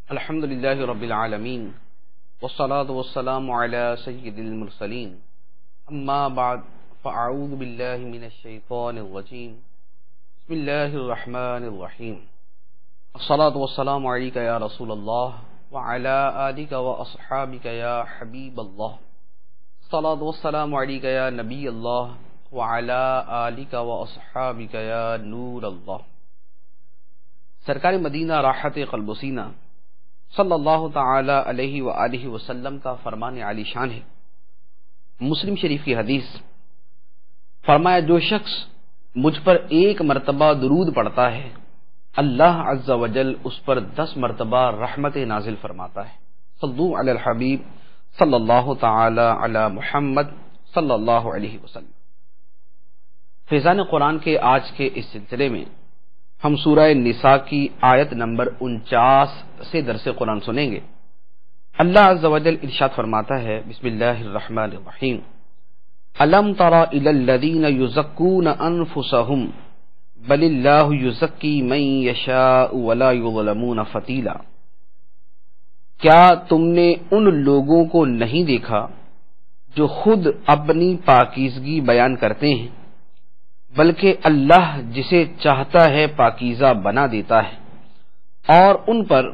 الحمد للہ رب العالمین والصلاة والسلام علی سید المرسلین اما بعد فاعوذ باللہ من الشیطان الرجیم بسم اللہ الرحمن الرحیم الصلاة والسلام علیک یا رسول اللہ وعلی آلک واصحابک یا حبیب اللہ الصلاة والسلام علیک یا نبی اللہ وعلی آلک واصحابک یا نور اللہ۔ سرکار مدینہ راحت قلب و سینہ صلی اللہ تعالی علیہ وآلہ وسلم کا فرمان عالی شان ہے۔ مسلم شریف کی حدیث فرمایا، جو شخص مجھ پر ایک مرتبہ درود پڑھتا ہے اللہ عز و جل اس پر 10 مرتبہ رحمت نازل فرماتا ہے۔ صلو علی الحبیب صلی اللہ تعالی علی محمد صلی اللہ علیہ وسلم۔ فیضان قرآن کے آج کے اس سلسلے میں ہم سورہ نساء کی آیت نمبر 49 سے درس قرآن سنیں گے۔ اللہ عز و جل ارشاد فرماتا ہے، بسم اللہ الرحمن الرحیم، الم تر الی الذین یزکون انفسہم بل اللہ یزکی من یشاء ولا یظلمون فتیلا۔ کیا تم نے ان لوگوں کو نہیں دیکھا جو خود اپنی پاکیزگی بیان کرتے ہیں، بلکہ اللہ جسے چاہتا ہے پاکیزہ بنا دیتا ہے، اور ان پر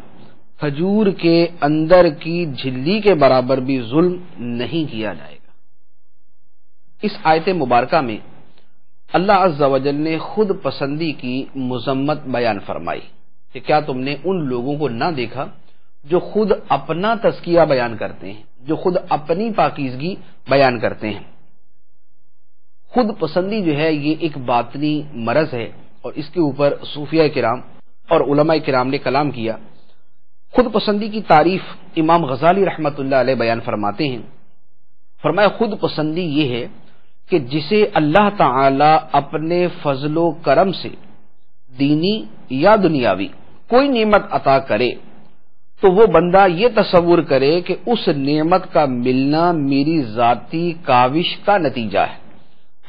کھجور کے اندر کی جھلی کے برابر بھی ظلم نہیں کیا جائے گا۔ اس آیت مبارکہ میں اللہ عز و جل نے خود پسندی کی مذمت بیان فرمائی کہ کیا تم نے ان لوگوں کو نہ دیکھا جو خود اپنا تزکیہ بیان کرتے ہیں، جو خود اپنی پاکیزگی بیان کرتے ہیں۔ خود پسندی جو ہے یہ ایک باطنی مرض ہے، اور اس کے اوپر صوفیہ کرام اور علماء کرام نے کلام کیا۔ خود پسندی کی تعریف امام غزالی رحمۃ اللہ علیہ بیان فرماتے ہیں، فرمایا خود پسندی یہ ہے کہ جسے اللہ تعالی اپنے فضل و کرم سے دینی یا دنیاوی کوئی نعمت عطا کرے تو وہ بندہ یہ تصور کرے کہ اس نعمت کا ملنا میری ذاتی کاوش کا نتیجہ ہے،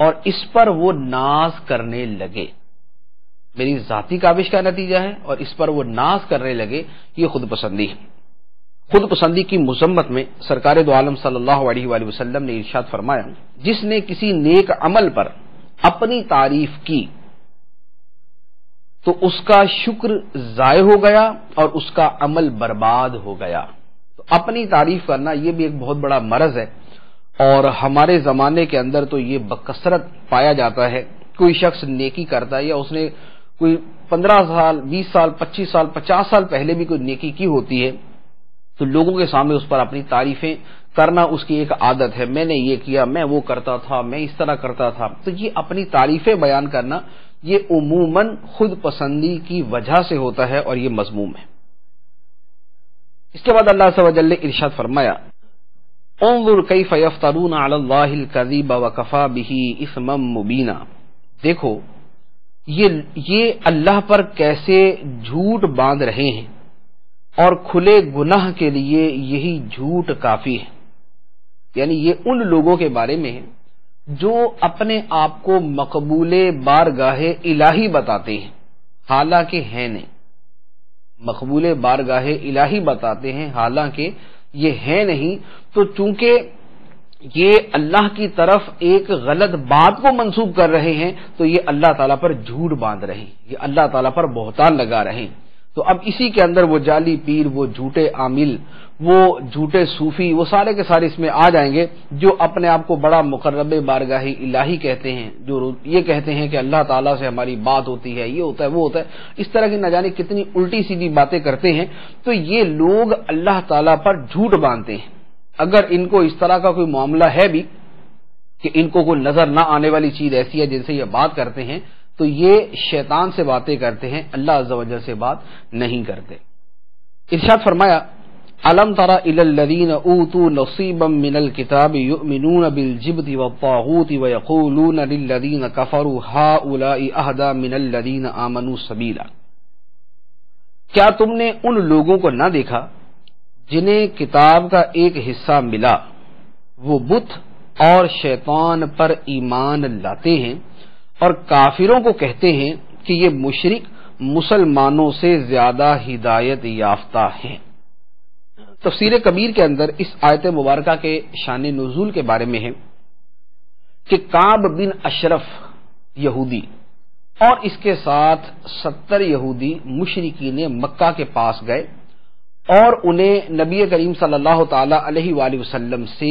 اور اس پر وہ ناز کرنے لگے۔ میری ذاتی کاوش کا نتیجہ ہے اور اس پر وہ ناز کرنے لگے، یہ خود پسندی ہے۔ خود پسندی کی مذمت میں سرکار دو عالم صلی اللہ علیہ وآلہ وسلم نے ارشاد فرمایا، جس نے کسی نیک عمل پر اپنی تعریف کی تو اس کا شکر ضائع ہو گیا اور اس کا عمل برباد ہو گیا۔ تو اپنی تعریف کرنا یہ بھی ایک بہت بڑا مرض ہے، اور ہمارے زمانے کے اندر تو یہ بکثرت پایا جاتا ہے۔ کوئی شخص نیکی کرتا ہے یا اس نے کوئی 15 سال 20 سال 25 سال 50 سال پہلے بھی کوئی نیکی کی ہوتی ہے، تو لوگوں کے سامنے اس پر اپنی تعریفیں کرنا اس کی ایک عادت ہے، میں نے یہ کیا، میں وہ کرتا تھا، میں اس طرح کرتا تھا۔ تو یہ اپنی تعریفیں بیان کرنا یہ عموماً خود پسندی کی وجہ سے ہوتا ہے، اور یہ مذموم ہے۔ اس کے بعد اللہ عز و جل نے ارشاد فرمایا، انظر کیف یفترون علی اللہ الکذب وکفی بہ اثما مبینا۔ دیکھو یہ اللہ پر کیسے جھوٹ باندھ رہے ہیں، اور کھلے گناہ کے لیے یہی جھوٹ کافی ہے۔ یعنی یہ ان لوگوں کے بارے میں ہے جو اپنے آپ کو مقبول بارگاہ الہی بتاتے ہیں، حالانکہ ہے نہیں۔ مقبول بارگاہ الہی بتاتے ہیں، حالانکہ یہ ہے نہیں۔ تو چونکہ یہ اللہ کی طرف ایک غلط بات کو منسوب کر رہے ہیں، تو یہ اللہ تعالیٰ پر جھوٹ باندھ رہے ہیں، یہ اللہ تعالیٰ پر بہتان لگا رہے ہیں۔ تو اب اسی کے اندر وہ جعلی پیر، وہ جھوٹے عامل، وہ جھوٹے صوفی، وہ سارے کے سارے اس میں آ جائیں گے، جو اپنے آپ کو بڑا مقرب بارگاہ الہی کہتے ہیں، جو یہ کہتے ہیں کہ اللہ تعالیٰ سے ہماری بات ہوتی ہے، یہ ہوتا ہے وہ ہوتا ہے، اس طرح کی نہ جانے کتنی الٹی سیدھی باتیں کرتے ہیں۔ تو یہ لوگ اللہ تعالیٰ پر جھوٹ باندھتے ہیں۔ اگر ان کو اس طرح کا کوئی معاملہ ہے بھی کہ ان کو کوئی نظر نہ آنے والی چیز ایسی ہے جن سے یہ بات کرتے ہیں، تو یہ شیطان سے باتیں کرتے ہیں، اللہ عز و جل سے بات نہیں کرتے۔ ارشاد فرمایا، الم تر الی الذین اوتوا نصیبا من الکتاب یؤمنون بالجبت والطاغوت ویقولون للذین کفروا ہؤلاء اہدی من الذین آمنوا سبیلا۔ کیا تم نے ان لوگوں کو نہ دیکھا جنہیں کتاب کا ایک حصہ ملا، وہ بت اور شیطان پر ایمان لاتے ہیں، اور کافروں کو کہتے ہیں کہ یہ مشرک مسلمانوں سے زیادہ ہدایت یافتہ ہیں۔ تفسیر کبیر کے اندر اس آیت مبارکہ کے شان نزول کے بارے میں ہے کہ کعب بن اشرف یہودی اور اس کے ساتھ 70 یہودی مشرکین مکہ کے پاس گئے اور انہیں نبی کریم صلی اللہ تعالی علیہ وآلہ وسلم سے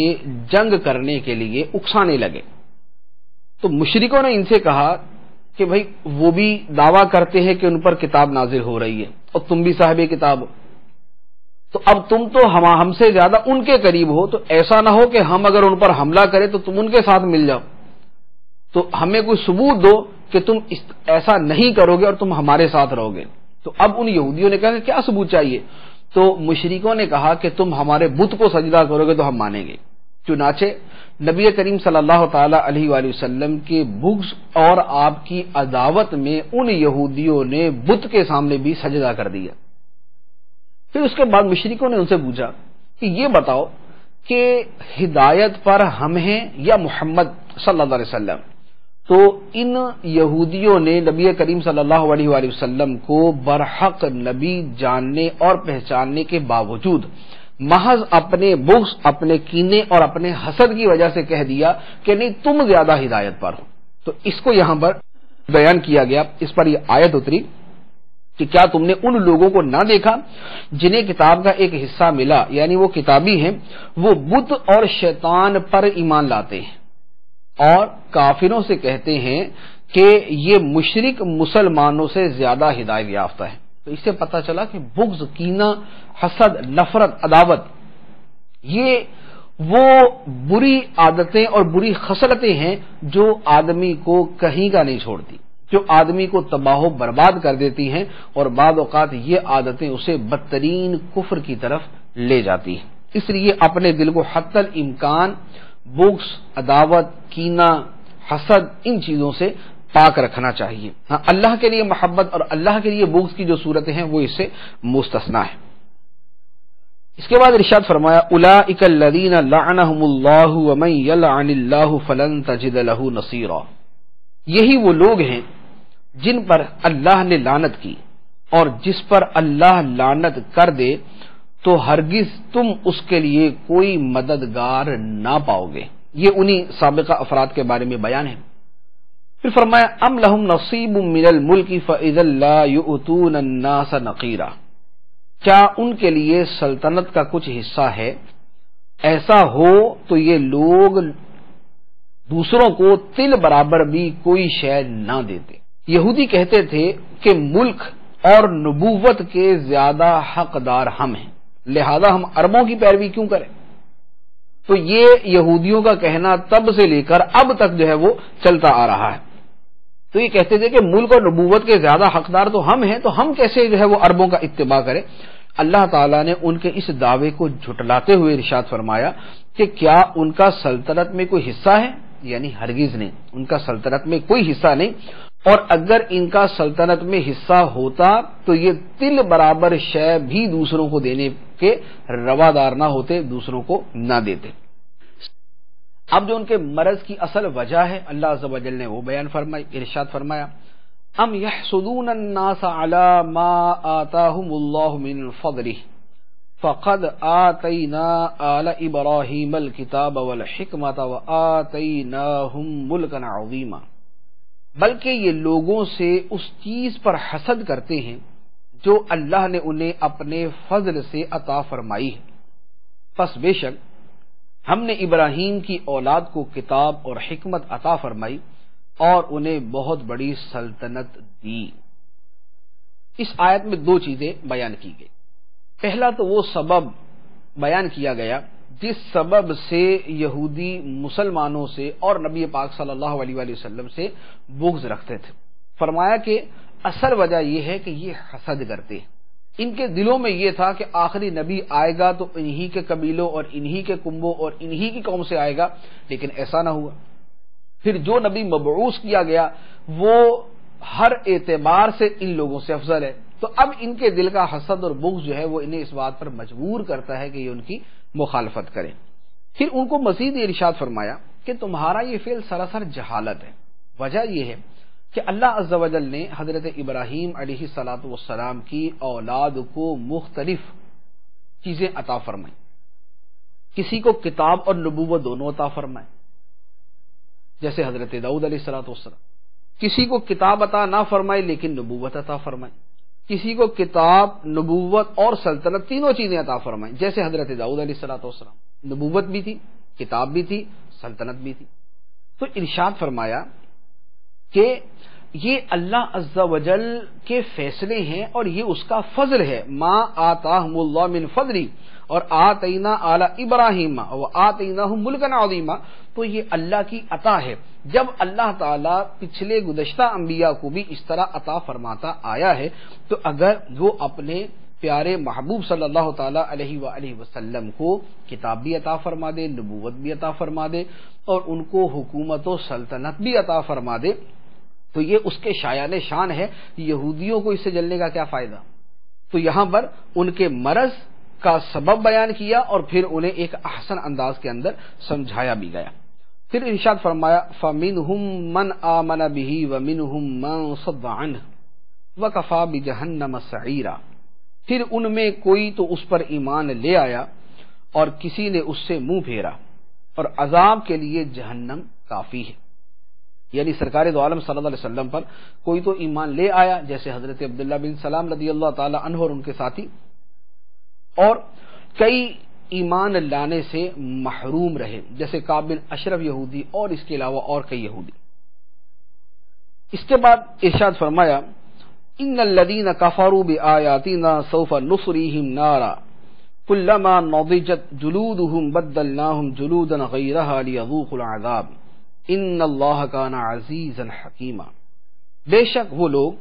جنگ کرنے کے لیے اکسانے لگے. تو مشرکوں نے ان سے کہا کہ بھائی وہ بھی دعویٰ کرتے ہیں کہ ان پر کتاب نازل ہو رہی ہے اور تم بھی صاحب کتاب ہو، تو اب تم تو ہم سے زیادہ ان کے قریب ہو، تو ایسا نہ ہو کہ ہم اگر ان پر حملہ کریں تو تم ان کے ساتھ مل جاؤ، تو ہمیں کوئی ثبوت دو کہ تم ایسا نہیں کرو گے اور تم ہمارے ساتھ رہو گے. تو اب ان یہودیوں نے کہا کہ کیا ثبوت چاہیے؟ تو مشرکوں نے کہا کہ تم ہمارے بت کو سجدہ کرو گے تو ہم مانیں گے. چنانچہ نبی کریم صلی اللہ تعالی علیہ وآلہ وسلم کے بغض اور آپ کی عداوت میں ان یہودیوں نے بت کے سامنے بھی سجدہ کر دیا. پھر اس کے بعد مشرکوں نے ان سے پوچھا کہ یہ بتاؤ کہ ہدایت پر ہم ہیں یا محمد صلی اللہ علیہ وسلم؟ تو ان یہودیوں نے نبی کریم صلی اللہ علیہ وآلہ وسلم کو برحق نبی جاننے اور پہچاننے کے باوجود محض اپنے بغض، اپنے کینے اور اپنے حسد کی وجہ سے کہہ دیا کہ نہیں تم زیادہ ہدایت پر ہو. تو اس کو یہاں پر بیان کیا گیا، اس پر یہ آیت اتری کہ کیا تم نے ان لوگوں کو نہ دیکھا جنہیں کتاب کا ایک حصہ ملا، یعنی وہ کتابی ہیں، وہ بت اور شیطان پر ایمان لاتے ہیں اور کافروں سے کہتے ہیں کہ یہ مشرک مسلمانوں سے زیادہ ہدایت یافتہ ہے. تو اس سے پتہ چلا کہ بغض، کینہ، حسد، نفرت، عداوت یہ وہ بری عادتیں اور بری خصلتیں ہیں جو آدمی کو کہیں کا نہیں چھوڑتی، جو آدمی کو تباہ و برباد کر دیتی ہیں، اور بعض اوقات یہ عادتیں اسے بدترین کفر کی طرف لے جاتی ہیں. اس لیے اپنے دل کو حتی الامکان بغض، عداوت، کینہ، حسد ان چیزوں سے پاک رکھنا چاہیے. ہاں، اللہ کے لیے محبت اور اللہ کے لیے بغض کی جو صورتیں ہیں وہ اس سے مستثنا ہے. اس کے بعد ارشاد فرمایا اولئک الذین لعنهم اللہ ومن یلعن اللہ فلن تجد له نصیرا. یہی وہ لوگ ہیں جن پر اللہ نے لعنت کی، اور جس پر اللہ لعنت کر دے تو ہرگز تم اس کے لیے کوئی مددگار نہ پاؤ گے. یہ انہی سابقہ افراد کے بارے میں بیان ہے. پھر فرمایا ام لہم نصیب من الملک فاذا لا یؤتون الناس نقیرا. کیا ان کے لیے سلطنت کا کچھ حصہ ہے؟ ایسا ہو تو یہ لوگ دوسروں کو تل برابر بھی کوئی شے نہ دیتے. یہودی کہتے تھے کہ ملک اور نبوت کے زیادہ حقدار ہم ہیں، لہذا ہم عربوں کی پیروی کیوں کریں؟ تو یہ یہودیوں کا کہنا تب سے لے کر اب تک جو ہے وہ چلتا آ رہا ہے. تو یہ کہتے تھے کہ ملک اور نبوت کے زیادہ حقدار تو ہم ہیں، تو ہم کیسے جو ہے وہ عربوں کا اتباع کریں؟ اللہ تعالیٰ نے ان کے اس دعوے کو جھٹلاتے ہوئے ارشاد فرمایا کہ کیا ان کا سلطنت میں کوئی حصہ ہے؟ یعنی ہرگز نہیں، ان کا سلطنت میں کوئی حصہ نہیں، اور اگر ان کا سلطنت میں حصہ ہوتا تو یہ تل برابر شے بھی دوسروں کو دینے کے روادار نہ ہوتے، دوسروں کو نہ دیتے. اب جو ان کے مرض کی اصل وجہ ہے اللہ عز و جل نے وہ بیان فرمائی. ارشاد فرمایا ام یحسدون الناس علی ما آتاہم اللہ من فضلہ فقد آتینا آل ابراہیم الکتاب والحکمت وآتیناہم ملکا عظیما. بلکہ یہ لوگوں سے اس چیز پر حسد کرتے ہیں جو اللہ نے انہیں اپنے فضل سے عطا فرمائی ہے. پس بے شک ہم نے ابراہیم کی اولاد کو کتاب اور حکمت عطا فرمائی اور انہیں بہت بڑی سلطنت دی. اس آیت میں دو چیزیں بیان کی گئی. پہلا تو وہ سبب بیان کیا گیا جس سبب سے یہودی مسلمانوں سے اور نبی پاک صلی اللہ علیہ وآلہ وسلم سے بغض رکھتے تھے. فرمایا کہ اصل وجہ یہ ہے کہ یہ حسد کرتے ہیں. ان کے دلوں میں یہ تھا کہ آخری نبی آئے گا تو انہی کے قبیلوں اور انہی کے کنبوں اور انہی کی قوم سے آئے گا، لیکن ایسا نہ ہوا. پھر جو نبی مبعوث کیا گیا وہ ہر اعتبار سے ان لوگوں سے افضل ہے. تو اب ان کے دل کا حسد اور بغض جو ہے وہ انہیں اس بات پر مجبور کرتا ہے کہ یہ ان کی مخالفت کریں. پھر ان کو مزید ارشاد فرمایا کہ تمہارا یہ فعل سراسر جہالت ہے. وجہ یہ ہے کہ اللہ عز و جل نے حضرت ابراہیم علیہ الصلوۃ والسلام کی اولاد کو مختلف چیزیں عطا فرمائیں. کسی کو کتاب اور نبوت دونوں عطا فرمائیں جیسے حضرت داؤد علیہ الصلوۃ والسلام. کسی کو کتاب عطا نہ فرمائے لیکن نبوت عطا فرمائے. کسی کو کتاب، نبوت اور سلطنت تینوں چیزیں عطا فرمائیں جیسے حضرت داؤد علیہ الصلوۃ والسلام. نبوت بھی تھی، کتاب بھی تھی، سلطنت بھی تھی. تو ارشاد فرمایا کہ یہ اللہ عز و جل کے فیصلے ہیں اور یہ اس کا فضل ہے. ما آتاہم اللہ من فضلی اور آتینا آل ابراہیم وآتیناہم ملکا عظیما. تو یہ اللہ کی عطا ہے. جب اللہ تعالیٰ پچھلے گزشتہ انبیاء کو بھی اس طرح عطا فرماتا آیا ہے تو اگر وہ اپنے پیارے محبوب صلی اللہ تعالیٰ علیہ وآلہ وسلم کو کتاب بھی عطا فرما دے، نبوت بھی عطا فرما دے اور ان کو حکومت و سلطنت بھی عطا فرما دے تو یہ اس کے شایان شان ہے. یہودیوں کو اس سے جلنے کا کیا فائدہ؟ تو یہاں پر ان کے مرض کا سبب بیان کیا اور پھر انہیں ایک احسن انداز کے اندر سمجھایا بھی گیا. پھر ارشاد فرمایا فَمِنْهُمْ مَنْ آمَنَ بِهِ وَمِنْهُمْ مَنْ صَدَّ عَنْهُ وَكَفَى بِجَهَنَّمَ سَعِيرًا. پھر ان میں کوئی تو اس پر ایمان لے آیا اور کسی نے اس سے منہ پھیرا اور عذاب کے لیے جہنم کافی ہے. یعنی سرکار دو عالم صلی اللہ علیہ وسلم پر کوئی تو ایمان لے آیا جیسے حضرت عبداللہ بن سلام رضی اللہ تعالی عنہ اور ان کے ساتھی، اور کئی ایمان لانے سے محروم رہے جیسے کعب بن اشرف یہودی اور اس کے علاوہ اور کئی یہودی. اس کے بعد ارشاد فرمایا ان الذين كفروا بآياتنا سوف نصريهم نارا كلما نضجت جلودهم بدلناهم جلودا غيرها ليذوقوا العذاب ان اللہ کان عزیزا حکیما. بے شک وہ لوگ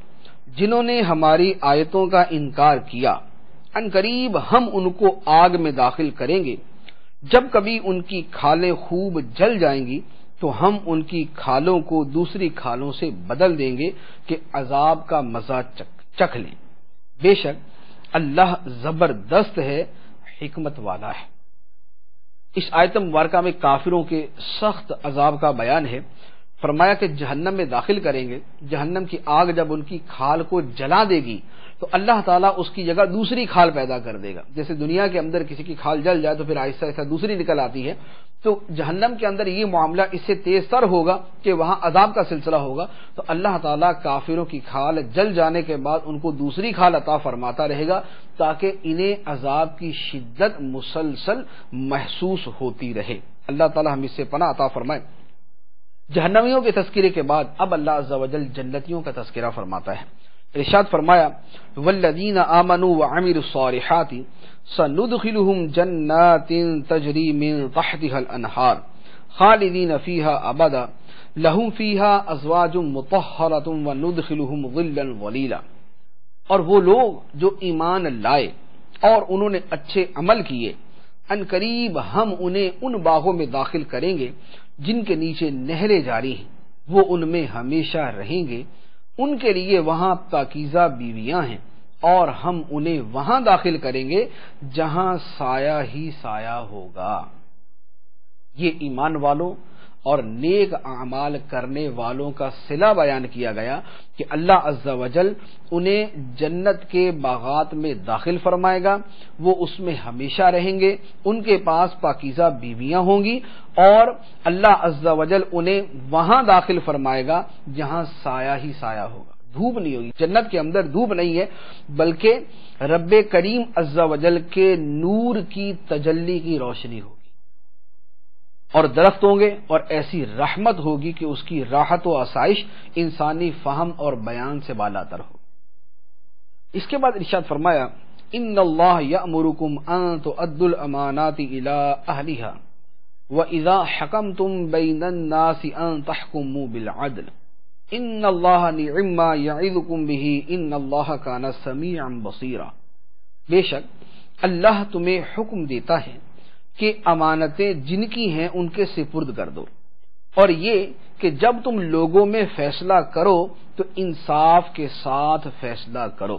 جنہوں نے ہماری آیتوں کا انکار کیا ان قریب ہم ان کو آگ میں داخل کریں گے. جب کبھی ان کی کھالیں خوب جل جائیں گی تو ہم ان کی کھالوں کو دوسری کھالوں سے بدل دیں گے کہ عذاب کا مزہ چکھ لیں. بے شک اللہ زبردست ہے، حکمت والا ہے. اس آیت مبارکہ میں کافروں کے سخت عذاب کا بیان ہے. فرمایا کہ جہنم میں داخل کریں گے. جہنم کی آگ جب ان کی کھال کو جلا دے گی تو اللہ تعالیٰ اس کی جگہ دوسری کھال پیدا کر دے گا. جیسے دنیا کے اندر کسی کی کھال جل جائے تو پھر آہستہ آہستہ دوسری نکل آتی ہے، تو جہنم کے اندر یہ معاملہ اس سے تیز تر ہوگا کہ وہاں عذاب کا سلسلہ ہوگا. تو اللہ تعالیٰ کافروں کی کھال جل جانے کے بعد ان کو دوسری کھال عطا فرماتا رہے گا تاکہ انہیں عذاب کی شدت مسلسل محسوس ہوتی رہے. اللہ تعالیٰ ہم اس سے پناہ عطا فرمائے. جہنمیوں کے تذکرے کے بعد اب اللہ عز و جل جنتیوں کا تذکرہ فرماتا ہے. ارشاد فرمایا والذین آمنوا وعملوا الصالحات سندخلهم جنات تجری من تحتها الانہار خالدین فیہا ابدا لہم فیہا ازواج مطہرۃ وندخلهم ظلا ظلیلا. اور وہ لوگ جو ایمان لائے اور انہوں نے اچھے عمل کیے ان قریب ہم انہیں ان باغوں میں داخل کریں گے جن کے نیچے نہریں جاری ہیں، وہ ان میں ہمیشہ رہیں گے. ان کے لیے وہاں پاکیزہ بیویاں ہیں اور ہم انہیں وہاں داخل کریں گے جہاں سایہ ہی سایہ ہوگا. یہ ایمان والوں اور نیک اعمال کرنے والوں کا صلہ بیان کیا گیا کہ اللہ عز و جل انہیں جنت کے باغات میں داخل فرمائے گا، وہ اس میں ہمیشہ رہیں گے، ان کے پاس پاکیزہ بیویاں ہوں گی اور اللہ عز و جل انہیں وہاں داخل فرمائے گا جہاں سایہ ہی سایہ ہوگا. دھوپ نہیں ہوگی جنت کے اندر، دھوپ نہیں ہے بلکہ رب کریم عز و جل کے نور کی تجلی کی روشنی ہوگی اور درخت ہوں گے اور ایسی رحمت ہوگی کہ اس کی راحت و آسائش انسانی فہم اور بیان سے بالاتر ہو. اس کے بعد ارشاد فرمایا ان اللہ یأمرکم ان تؤدوا الامانات الی اہلہا واذا حکمتم بین الناس ان تحکموا بالعدل ان اللہ نعم ما یعظکم بہ ان اللہ کان سمیعا بصیرا. بے شک اللہ تمہیں حکم دیتا ہے کہ امانتیں جن کی ہیں ان کے سپرد کر دو، اور یہ کہ جب تم لوگوں میں فیصلہ کرو تو انصاف کے ساتھ فیصلہ کرو.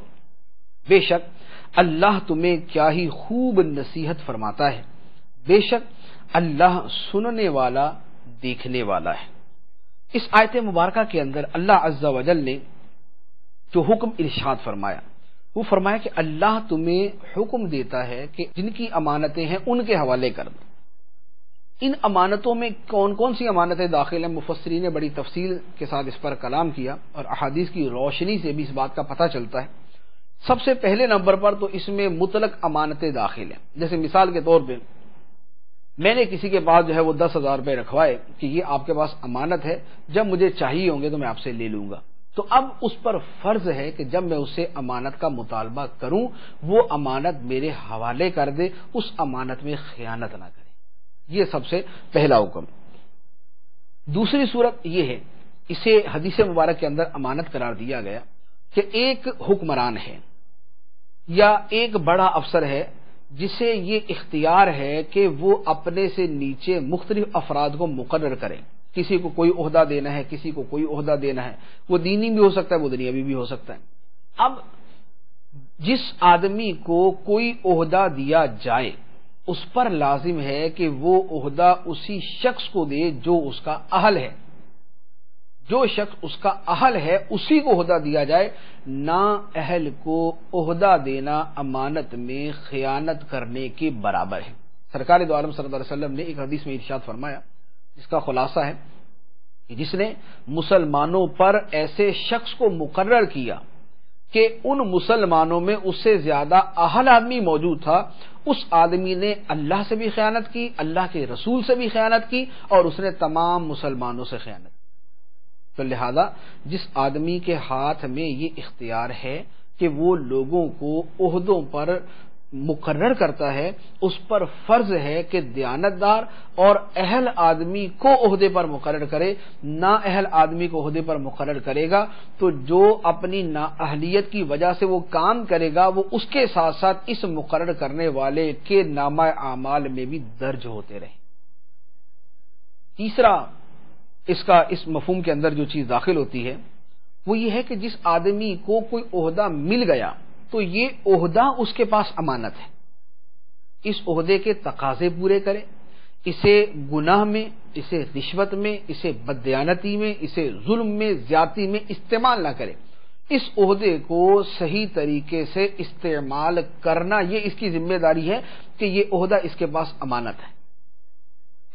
بے شک اللہ تمہیں کیا ہی خوب نصیحت فرماتا ہے. بے شک اللہ سننے والا دیکھنے والا ہے. اس آیت مبارکہ کے اندر اللہ عز و جل نے جو حکم ارشاد فرمایا وہ فرمایا کہ اللہ تمہیں حکم دیتا ہے کہ جن کی امانتیں ہیں ان کے حوالے کر دو۔ ان امانتوں میں کون کون سی امانتیں داخل ہیں، مفسرین نے بڑی تفصیل کے ساتھ اس پر کلام کیا، اور احادیث کی روشنی سے بھی اس بات کا پتہ چلتا ہے۔ سب سے پہلے نمبر پر تو اس میں مطلق امانتیں داخل ہیں۔ جیسے مثال کے طور پہ میں نے کسی کے پاس جو ہے وہ 10,000 روپے رکھوائے کہ یہ آپ کے پاس امانت ہے، جب مجھے چاہیے ہوں گے تو میں آپ سے لے لوں گا، تو اب اس پر فرض ہے کہ جب میں اسے امانت کا مطالبہ کروں وہ امانت میرے حوالے کر دے، اس امانت میں خیانت نہ کرے۔ یہ سب سے پہلا حکم۔ دوسری صورت یہ ہے، اسے حدیث مبارک کے اندر امانت قرار دیا گیا کہ ایک حکمران ہے یا ایک بڑا افسر ہے جسے یہ اختیار ہے کہ وہ اپنے سے نیچے مختلف افراد کو مقرر کرے، کسی کو کوئی عہدہ دینا ہے، کسی کو کوئی عہدہ دینا ہے، وہ دینی بھی ہو سکتا ہے، وہ دنیاوی بھی ہو سکتا ہے۔ اب جس آدمی کو کوئی عہدہ دیا جائے اس پر لازم ہے کہ وہ عہدہ اسی شخص کو دے جو اس کا اہل ہے، جو شخص اس کا اہل ہے اسی کو عہدہ دیا جائے، نا اہل کو عہدہ دینا امانت میں خیانت کرنے کے برابر ہے۔ سرکار دو عالم صلی اللہ علیہ وسلم نے ایک حدیث میں ارشاد فرمایا جس کا خلاصہ ہے کہ جس نے مسلمانوں پر ایسے شخص کو مقرر کیا کہ ان مسلمانوں میں اس سے زیادہ اہل آدمی موجود تھا، اس آدمی نے اللہ سے بھی خیانت کی، اللہ کے رسول سے بھی خیانت کی، اور اس نے تمام مسلمانوں سے خیانت کی۔ تو لہذا جس آدمی کے ہاتھ میں یہ اختیار ہے کہ وہ لوگوں کو عہدوں پر مقرر کرتا ہے، اس پر فرض ہے کہ دیانتدار اور اہل آدمی کو عہدے پر مقرر کرے۔ نا اہل آدمی کو عہدے پر مقرر کرے گا تو جو اپنی نااہلیت کی وجہ سے وہ کام کرے گا وہ اس کے ساتھ ساتھ اس مقرر کرنے والے کے نامہ اعمال میں بھی درج ہوتے رہے۔ تیسرا اس مفہوم کے اندر جو چیز داخل ہوتی ہے وہ یہ ہے کہ جس آدمی کو کوئی عہدہ مل گیا تو یہ عہدہ اس کے پاس امانت ہے، اس عہدے کے تقاضے پورے کرے، اسے گناہ میں، اسے رشوت میں، اسے بددیانتی میں، اسے ظلم میں، زیادتی میں استعمال نہ کرے، اس عہدے کو صحیح طریقے سے استعمال کرنا یہ اس کی ذمہ داری ہے کہ یہ عہدہ اس کے پاس امانت ہے۔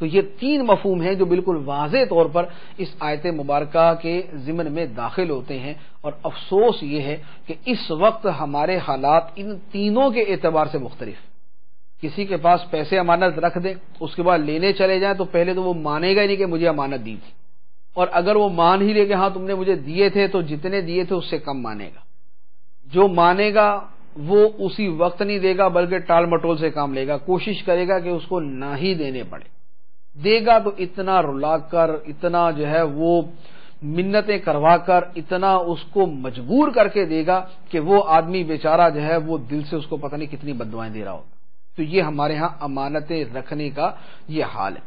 تو یہ تین مفہوم ہیں جو بالکل واضح طور پر اس آیت مبارکہ کے ضمن میں داخل ہوتے ہیں، اور افسوس یہ ہے کہ اس وقت ہمارے حالات ان تینوں کے اعتبار سے مختلف۔ کسی کے پاس پیسے امانت رکھ دیں، اس کے بعد لینے چلے جائیں تو پہلے تو وہ مانے گا ہی نہیں کہ مجھے امانت دی تھی، اور اگر وہ مان ہی لے کہ ہاں تم نے مجھے دیے تھے تو جتنے دیے تھے اس سے کم مانے گا۔ جو مانے گا وہ اسی وقت نہیں دے گا بلکہ ٹال مٹول سے کام لے گا، کوشش کرے گا کہ اس کو نہ ہی دینے پڑے، دے گا تو اتنا رلا کر، اتنا جو ہے وہ منتیں کروا کر، اتنا اس کو مجبور کر کے دے گا کہ وہ آدمی بیچارہ جو ہے وہ دل سے اس کو پتہ نہیں کتنی بددعائیں دے رہا ہوگا۔ تو یہ ہمارے ہاں امانتیں رکھنے کا یہ حال ہے۔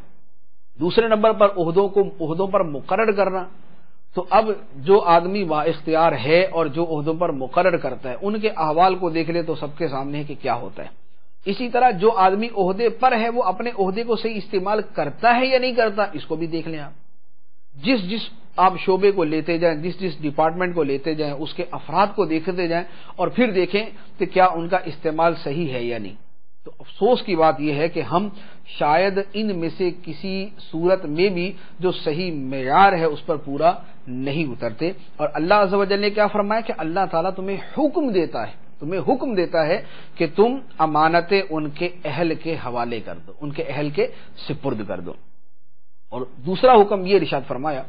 دوسرے نمبر پر عہدوں پر مقرر کرنا، تو اب جو آدمی با اختیار ہے اور جو عہدوں پر مقرر کرتا ہے ان کے احوال کو دیکھ لے تو سب کے سامنے ہے کہ کیا ہوتا ہے۔ اسی طرح جو آدمی عہدے پر ہے وہ اپنے عہدے کو صحیح استعمال کرتا ہے یا نہیں کرتا، اس کو بھی دیکھ لیں آپ۔ جس آپ شعبے کو لیتے جائیں، جس ڈپارٹمنٹ کو لیتے جائیں، اس کے افراد کو دیکھتے جائیں اور پھر دیکھیں کہ کیا ان کا استعمال صحیح ہے یا نہیں۔ تو افسوس کی بات یہ ہے کہ ہم شاید ان میں سے کسی صورت میں بھی جو صحیح معیار ہے اس پر پورا نہیں اترتے، اور اللہ عز و جل نے کیا فرمایا کہ اللہ تعالیٰ تمہیں حکم دیتا ہے کہ تم امانتیں ان کے اہل کے حوالے کر دو، ان کے اہل کے سپرد کر دو۔ اور دوسرا حکم یہ ارشاد فرمایا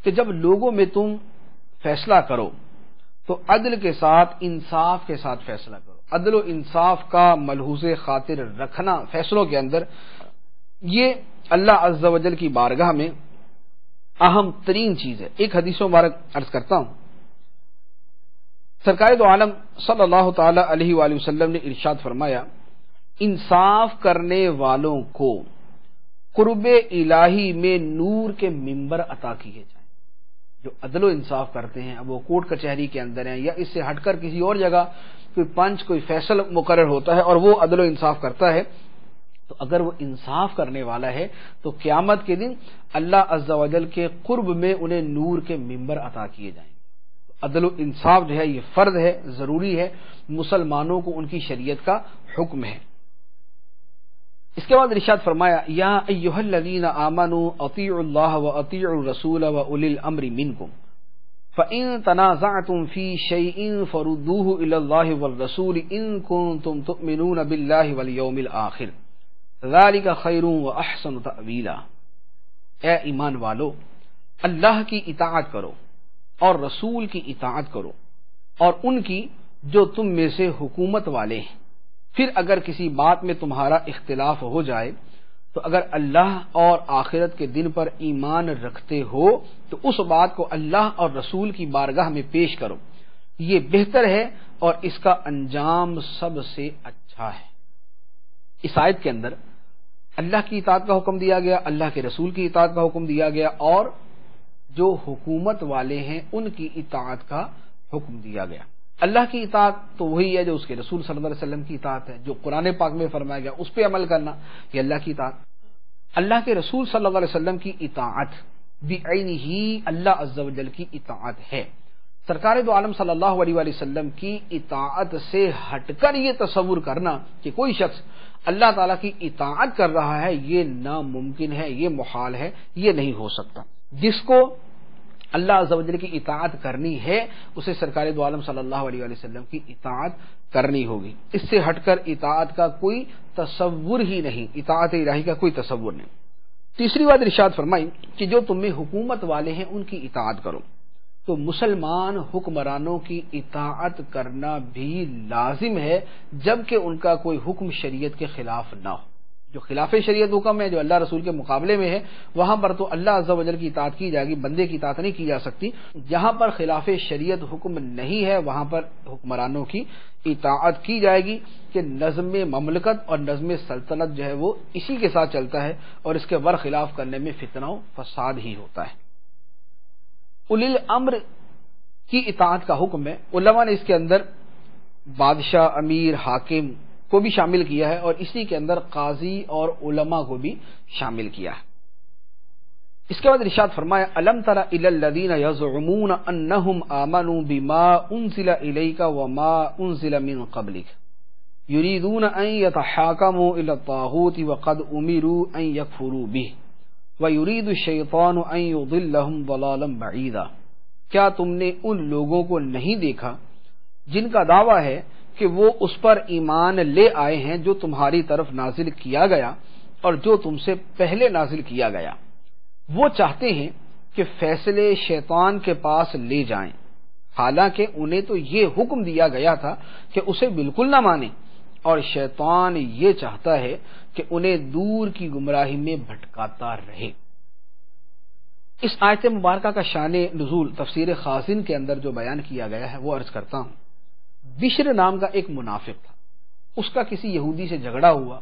کہ جب لوگوں میں تم فیصلہ کرو تو عدل کے ساتھ، انصاف کے ساتھ فیصلہ کرو۔ عدل و انصاف کا ملحوظ خاطر رکھنا فیصلوں کے اندر، یہ اللہ عز و جل کی بارگاہ میں اہم ترین چیز ہے۔ ایک حدیث مبارک عرض کرتا ہوں، سرکار دو عالم صلی اللہ تعالی علیہ وآلہ وسلم نے ارشاد فرمایا، انصاف کرنے والوں کو قرب الہی میں نور کے ممبر عطا کیے جائیں۔ جو عدل و انصاف کرتے ہیں، اب وہ کورٹ کچہری کے اندر ہیں یا اس سے ہٹ کر کسی اور جگہ کوئی پنچ، کوئی فیصل مقرر ہوتا ہے اور وہ عدل و انصاف کرتا ہے، تو اگر وہ انصاف کرنے والا ہے تو قیامت کے دن اللہ عز و جل کے قرب میں انہیں نور کے ممبر عطا کیے جائیں۔ عدل و انصاف جو ہے یہ فرض ہے، ضروری ہے، مسلمانوں کو ان کی شریعت کا حکم ہے۔ اس کے بعد ارشاد فرمایا یا ایھا الذین آمنوا اطیعوا اللہ واطیعوا الرسول واولی الامر منکم فإن تنازعتم في شيء فردوه إلى الله والرسول إن كنتم تؤمنون بالله واليوم الآخر ذلك خير وأحسن تأويلا۔ اے ایمان والو، اللہ کی اطاعت کرو اور رسول کی اطاعت کرو اور ان کی جو تم میں سے حکومت والے ہیں، پھر اگر کسی بات میں تمہارا اختلاف ہو جائے تو اگر اللہ اور آخرت کے دن پر ایمان رکھتے ہو تو اس بات کو اللہ اور رسول کی بارگاہ میں پیش کرو، یہ بہتر ہے اور اس کا انجام سب سے اچھا ہے۔ اس آیت کے اندر اللہ کی اطاعت کا حکم دیا گیا، اللہ کے رسول کی اطاعت کا حکم دیا گیا، اور جو حکومت والے ہیں ان کی اطاعت کا حکم دیا گیا۔ اللہ کی اطاعت تو وہی ہے جو اس کے رسول صلی اللہ علیہ وسلم کی اطاعت ہے، جو قرآن پاک میں فرمایا گیا اس پہ عمل کرنا، یہ اللہ کی اطاعت۔ اللہ کے رسول صلی اللہ علیہ وسلم کی اطاعت بعینہ اللہ عز و جل کی اطاعت ہے۔ سرکار دو عالم صلی اللہ علیہ وآلہ وسلم کی اطاعت سے ہٹ کر یہ تصور کرنا کہ کوئی شخص اللہ تعالیٰ کی اطاعت کر رہا ہے، یہ ناممکن ہے، یہ محال ہے، یہ نہیں ہو سکتا۔ جس کو اللہ عز و جل کی اطاعت کرنی ہے اسے سرکار دو عالم صلی اللہ علیہ وآلہ وسلم کی اطاعت کرنی ہوگی۔ اس سے ہٹ کر اطاعت کا کوئی تصور ہی نہیں، اطاعت الہی کا کوئی تصور نہیں۔ تیسری بات ارشاد فرمائی کہ جو تم میں حکومت والے ہیں ان کی اطاعت کرو، تو مسلمان حکمرانوں کی اطاعت کرنا بھی لازم ہے جبکہ ان کا کوئی حکم شریعت کے خلاف نہ ہو۔ جو خلاف شریعت حکم ہے، جو اللہ رسول کے مقابلے میں ہے، وہاں پر تو اللہ عز و جل کی اطاعت کی جائے گی، بندے کی اطاعت نہیں کی جا سکتی۔ جہاں پر خلاف شریعت حکم نہیں ہے وہاں پر حکمرانوں کی اطاعت کی جائے گی کہ نظم مملکت اور نظم سلطنت جو ہے وہ اسی کے ساتھ چلتا ہے اور اس کے برخلاف کرنے میں فتنہ و فساد ہی ہوتا ہے۔ اولی الامر کی اطاعت کا حکم ہے، علماء نے اس کے اندر بادشاہ، امیر، حاکم کو بھی شامل کیا ہے اور اسی کے اندر قاضی اور علماء کو بھی شامل کیا ہے۔ اس کے بعد ارشاد فرمایا الم تر الی الذین یزعمون انہم آمنوا بما انزل الیک وما انزل من قبلک یریدون ان یتحاکموا الی الطاغوت وقد امروا ان یکفروا به وَيُرِيدُ الشَّيْطَانُ أَن يُضِلَّهُمْ ضَلَالًا بَعِيدًا۔ کیا تم نے ان لوگوں کو نہیں دیکھا جن کا دعویٰ ہے کہ وہ اس پر ایمان لے آئے ہیں جو تمہاری طرف نازل کیا گیا اور جو تم سے پہلے نازل کیا گیا؟ وہ چاہتے ہیں کہ فیصلے شیطان کے پاس لے جائیں، حالانکہ انہیں تو یہ حکم دیا گیا تھا کہ اسے بالکل نہ مانیں، اور شیطان یہ چاہتا ہے کہ انہیں دور کی گمراہی میں بھٹکاتا رہے۔ اس آیت مبارکہ کا شان نزول تفسیر خازن کے اندر جو بیان کیا گیا ہے وہ عرض کرتا ہوں۔ بشر نام کا ایک منافق تھا، اس کا کسی یہودی سے جھگڑا ہوا۔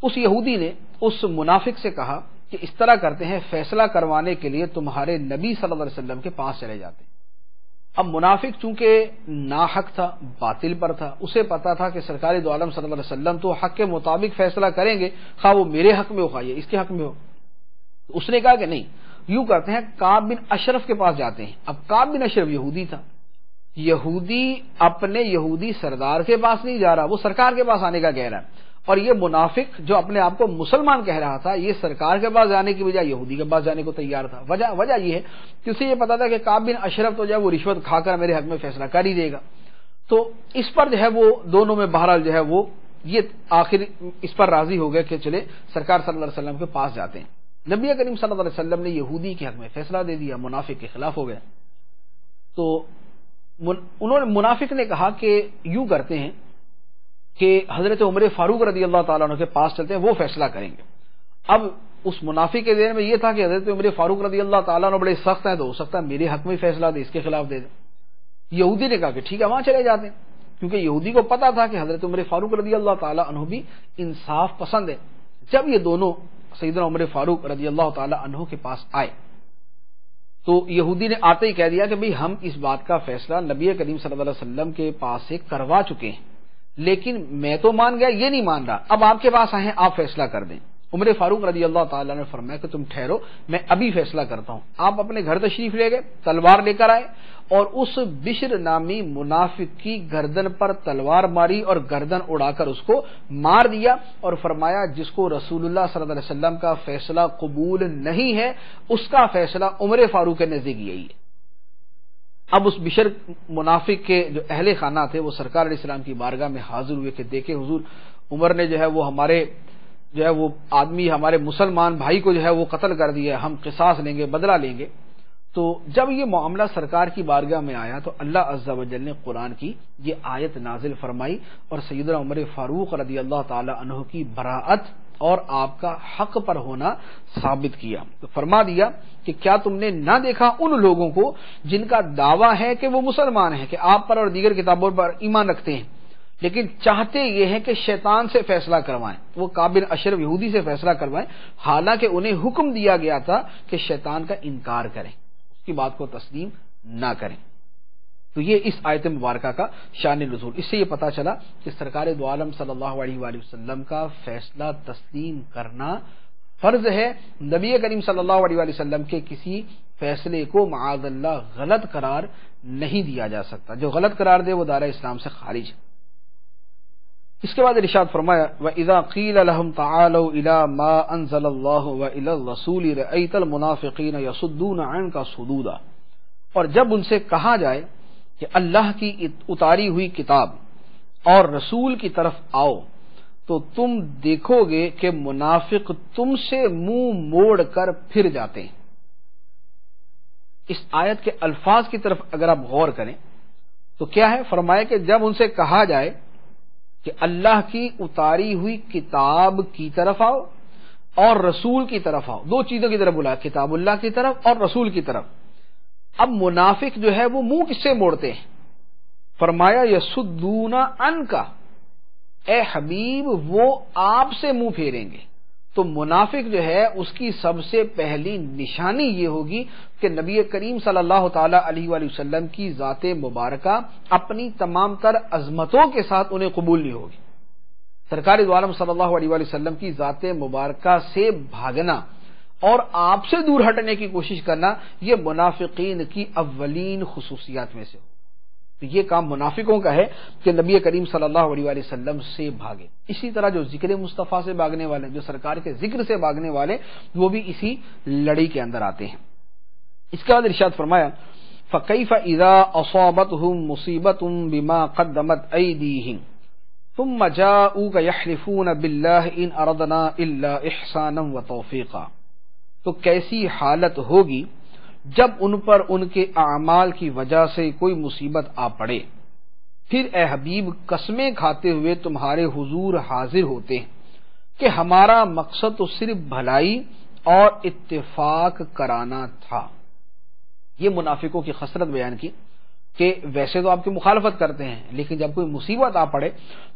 اس یہودی نے اس منافق سے کہا کہ اس طرح کرتے ہیں، فیصلہ کروانے کے لیے تمہارے نبی صلی اللہ علیہ وسلم کے پاس چلے جاتے ہیں۔ اب منافق چونکہ ناحق تھا، باطل پر تھا، اسے پتا تھا کہ سرکار دو عالم صلی اللہ علیہ وسلم تو حق کے مطابق فیصلہ کریں گے، خواہ وہ میرے حق میں ہو خواہ یہ اس کے حق میں ہو۔ تو اس نے کہا کہ نہیں، یوں کرتے ہیں، کعب بن اشرف کے پاس جاتے ہیں۔ اب کعب بن اشرف یہودی تھا، یہودی اپنے یہودی سردار کے پاس نہیں جا رہا، وہ سرکار کے پاس آنے کا کہہ رہا ہے، اور یہ منافق جو اپنے آپ کو مسلمان کہہ رہا تھا یہ سرکار کے پاس جانے کی بجائے یہودی کے پاس جانے کو تیار تھا۔ وجہ یہ ہے کہ اسے یہ پتا تھا کہ کعب بن اشرف تو جو ہے وہ رشوت کھا کر میرے حق میں فیصلہ کر ہی دے گا، تو اس پر جو ہے وہ دونوں میں بہرحال جو ہے وہ یہ آخر اس پر راضی ہو گئے کہ چلے سرکار صلی اللہ علیہ وسلم کے پاس جاتے ہیں۔ نبی کریم صلی اللہ علیہ وسلم نے یہودی کے حق میں فیصلہ دے دیا، منافق کے خلاف ہو گیا۔ تو منافق نے کہا کہ یوں کرتے ہیں کہ حضرت عمر فاروق رضی اللہ تعالیٰ عنہ کے پاس چلتے ہیں، وہ فیصلہ کریں گے۔ اب اس منافق کے ذہن میں یہ تھا کہ حضرت عمر فاروق رضی اللہ تعالیٰ عنہ بڑے سخت ہیں، تو ہو سکتا ہے میرے حق میں فیصلہ دے، اس کے خلاف دے دیں۔ یہودی نے کہا کہ ٹھیک ہے وہاں چلے جاتے ہیں، کیونکہ یہودی کو پتا تھا کہ حضرت عمر فاروق رضی اللہ تعالیٰ عنہ بھی انصاف پسند ہے۔ جب یہ دونوں سیدنا عمر فاروق رضی اللہ تعالیٰ عنہ کے پاس آئے تو یہودی نے آتے ہی کہہ دیا کہ بھئی ہم اس بات کا فیصلہ نبی کریم صلی اللہ علیہ وسلم کے پاس سے کروا چکے ہیں، لیکن میں تو مان گیا، یہ نہیں مان رہا، اب آپ کے پاس آئے ہیں، آپ فیصلہ کر دیں۔ عمر فاروق رضی اللہ تعالیٰ نے فرمایا کہ تم ٹھہرو، میں ابھی فیصلہ کرتا ہوں۔ آپ اپنے گھر تشریف لے گئے، تلوار لے کر آئے اور اس بشر نامی منافق کی گردن پر تلوار ماری اور گردن اڑا کر اس کو مار دیا، اور فرمایا جس کو رسول اللہ صلی اللہ علیہ وسلم کا فیصلہ قبول نہیں ہے اس کا فیصلہ عمر فاروق کے نزدیک یہی ہے۔ اب اس بشر منافق کے جو اہل خانہ تھے وہ سرکار علیہ السلام کی بارگاہ میں حاضر ہوئے کہ دیکھیں حضور، عمر نے جو ہے وہ ہمارے جو ہے وہ آدمی ہمارے مسلمان بھائی کو جو ہے وہ قتل کر دیا، ہم قصاص لیں گے، بدلہ لیں گے۔ تو جب یہ معاملہ سرکار کی بارگاہ میں آیا تو اللہ عز و جل نے قرآن کی یہ آیت نازل فرمائی اور سیدنا عمر فاروق رضی اللہ تعالی عنہ کی براءت اور آپ کا حق پر ہونا ثابت کیا۔ تو فرما دیا کہ کیا تم نے نہ دیکھا ان لوگوں کو جن کا دعویٰ ہے کہ وہ مسلمان ہیں، کہ آپ پر اور دیگر کتابوں پر ایمان رکھتے ہیں، لیکن چاہتے یہ ہیں کہ شیطان سے فیصلہ کروائیں، وہ کعب بن اشرف یہودی سے فیصلہ کروائیں، حالانکہ انہیں حکم دیا گیا تھا کہ شیطان کا انکار کریں، اس کی بات کو تسلیم نہ کریں۔ تو یہ اس آیت مبارکہ کا شان نزول، اس سے یہ پتہ چلا کہ سرکار دو عالم صلی اللہ علیہ وآلہ وسلم کا فیصلہ تسلیم کرنا فرض ہے۔ نبی کریم صلی اللہ علیہ وآلہ وسلم کے کسی فیصلے کو معاذ اللہ غلط قرار نہیں دیا جا سکتا، جو غلط قرار دے وہ دائرہ اسلام سے خارج ہے۔ اس کے بعد ارشاد فرمایا وَإِذَا قِيلَ لَهُمْ تَعَالَوْا إِلَى مَا أَنزَلَ اللَّهُ وَإِلَى الرَّسُولِ رَأَيْتَ الْمُنَافِقِينَ يَصُدُّونَ عَنْكَ صُدُودًا، اور جب ان سے کہا جائے کہ اللہ کی اتاری ہوئی کتاب اور رسول کی طرف آؤ تو تم دیکھو گے کہ منافق تم سے منہ موڑ کر پھر جاتے ہیں۔ اس آیت کے الفاظ کی طرف اگر آپ غور کریں تو کیا ہے، فرمایا کہ جب ان سے کہا جائے کہ اللہ کی اتاری ہوئی کتاب کی طرف آؤ اور رسول کی طرف آؤ، دو چیزوں کی طرف بلا، کتاب اللہ کی طرف اور رسول کی طرف۔ اب منافق جو ہے وہ منہ کس سے موڑتے ہیں؟ فرمایا یسدون عنک، اے حبیب وہ آپ سے منہ پھیریں گے۔ تو منافق جو ہے اس کی سب سے پہلی نشانی یہ ہوگی کہ نبی کریم صلی اللہ تعالی علیہ وآلہ وسلم کی ذات مبارکہ اپنی تمام تر عظمتوں کے ساتھ انہیں قبول نہیں ہوگی۔ سرکار دو عالم صلی اللہ علیہ وآلہ وسلم کی ذات مبارکہ سے بھاگنا اور آپ سے دور ہٹنے کی کوشش کرنا یہ منافقین کی اولین خصوصیات میں سے ہو۔ تو یہ کام منافقوں کا ہے کہ نبی کریم صلی اللہ علیہ وآلہ وسلم سے بھاگے۔ اسی طرح جو ذکر مصطفیٰ سے بھاگنے والے، جو سرکار کے ذکر سے بھاگنے والے، وہ بھی اسی لڑی کے اندر آتے ہیں۔ اس کے بعد ارشاد فرمایا فَكَيْفَ إِذَا أَصَابَتْهُم مُّصِيبَةٌ بِمَا قَدَّمَتْ أَيْدِيهِمْ ثُمَّ جَاءُوكَ يَحْلِفُونَ بِاللَّهِ إِنْ أَرَدْنَا إِلَّا إِحْسَانًا وَتَوْفِيقًا، تو کیسی حالت ہوگی جب ان پر ان کے اعمال کی وجہ سے کوئی مصیبت آ پڑے، پھر اے حبیب قسمیں کھاتے ہوئے تمہارے حضور حاضر ہوتے ہیں کہ ہمارا مقصد تو صرف بھلائی اور اتفاق کرانا تھا۔ یہ منافقوں کی خسرت بیان کی کہ ویسے تو آپ کی مخالفت کرتے ہیں، لیکن جب کوئی مصیبت آ پڑے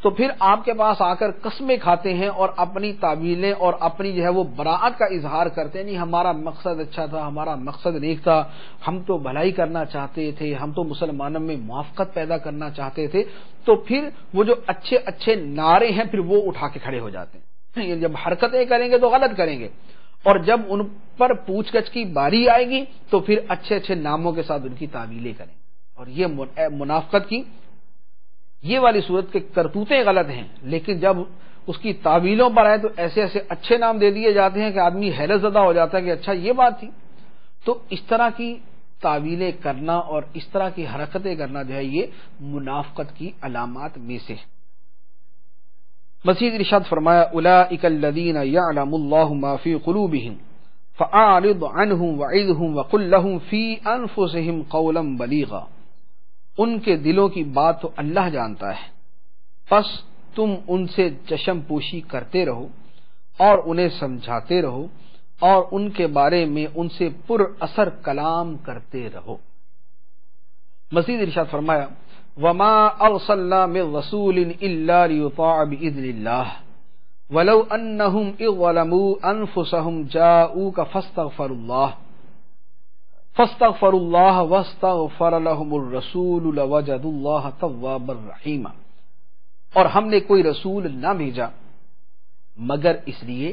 تو پھر آپ کے پاس آ کر قسمیں کھاتے ہیں اور اپنی تعویلیں اور اپنی جو ہے وہ براءت کا اظہار کرتے ہیں، نہیں ہمارا مقصد اچھا تھا، ہمارا مقصد نیک تھا، ہم تو بھلائی کرنا چاہتے تھے، ہم تو مسلمانوں میں موافقت پیدا کرنا چاہتے تھے۔ تو پھر وہ جو اچھے اچھے نعرے ہیں پھر وہ اٹھا کے کھڑے ہو جاتے ہیں، جب حرکتیں کریں گے تو غلط کریں گے، اور جب ان پر پوچھ گچھ کی باری آئے گی تو پھر اچھے اچھے ناموں کے ساتھ ان کی تعویلیں کریں۔ اور یہ منافقت کی یہ والی صورت کے کرتوتیں غلط ہیں، لیکن جب اس کی تعویلوں پر آئے تو ایسے ایسے اچھے نام دے دیے جاتے ہیں کہ آدمی حیرت زدہ ہو جاتا ہے کہ اچھا یہ بات تھی۔ تو اس طرح کی تعویلیں کرنا اور اس طرح کی حرکتیں کرنا جو ہے یہ منافقت کی علامات میں سے ہے۔ مزید ارشاد فرمایا اولئک الذین یعلم اللہ ما فی قلوبہم فاعرض عنہم وعظہم وقل لہم فی انفسہم قولا بلیغا، ان کے دلوں کی بات تو اللہ جانتا ہے، پس تم ان سے چشم پوشی کرتے رہو اور انہیں سمجھاتے رہو اور ان کے بارے میں ان سے پر اثر کلام کرتے رہو۔ مزید ارشاد فرمایا وما ارسلنا من رسول الا ليطاع باذن الله ولو انهم اذ ظلموا انفسهم جاءوك فاستغفروا الله واستغفر لهم الرسول لوجدوا الله توابا رحيما، اور ہم نے کوئی رسول نہ بھیجا مگر اس لیے